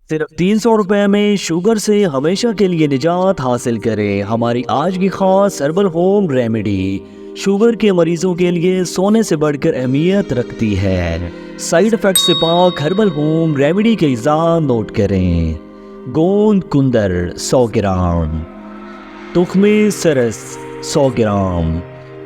صرف 300 روپے میں شوگر سے ہمیشہ کے لیے نجات حاصل کریں۔ ہماری آج کی خاص ہربل ہوم ریمیڈی شوگر کے مریضوں کے لیے سونے سے بڑھ کر اہمیت رکھتی ہے۔ سائیڈ ایفیکٹ سے پاک ہربل ہوم ریمیڈی کے اجزاء نوٹ کریں۔ گوند کندر 100 گرام، تخم سرس 100 گرام،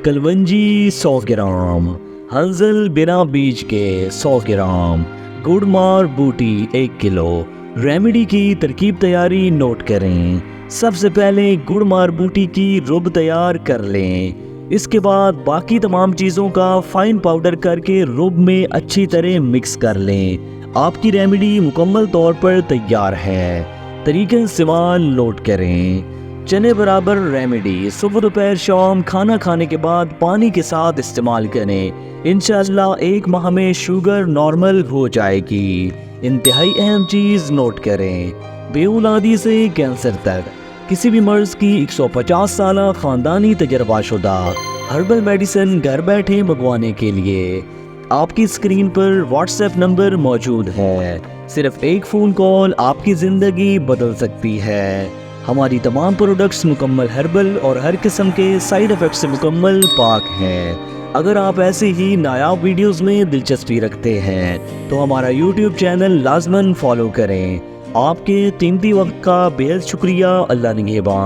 کلونجی 100 گرام، ہنزل بنا بیج کے 100 گرام، گڑ مار بوٹی 1 کلو۔ ریمیڈی کی ترکیب تیاری نوٹ کریں۔ سب سے پہلے گڑ مار بوٹی کی رب تیار کر لیں۔ اس کے بعد باقی تمام چیزوں کا فائن پاؤڈر کر کے رب میں اچھی طرح مکس کر لیں۔ آپ کی ریمیڈی مکمل طور پر تیار ہے۔ طریقہ استعمال نوٹ کریں۔ چنے برابر ریمیڈی صبح دوپہر شام کھانا کھانے کے بعد پانی کے ساتھ استعمال کریں۔ انشاءاللہ 1 ماہ میں شوگر نارمل ہو جائے گی۔ انتہائی اہم چیز نوٹ کریں، بے اولادی سے کینسر تک کسی بھی مرض کی 150 سالہ خاندانی تجربہ شدہ ہربل میڈیسن گھر بیٹھے منگوانے کے لیے آپ کی اسکرین پر واٹس ایپ نمبر موجود ہے۔ صرف ایک فون کال آپ کی زندگی بدل سکتی ہے۔ ہماری تمام پروڈکٹس مکمل ہربل اور ہر قسم کے سائیڈ ایفیکٹ سے مکمل پاک ہیں۔ اگر آپ ایسے ہی نایاب ویڈیوز میں دلچسپی رکھتے ہیں تو ہمارا یوٹیوب چینل لازماً فالو کریں۔ آپ کے قیمتی وقت کا بے حد شکریہ۔ اللہ نگہبان۔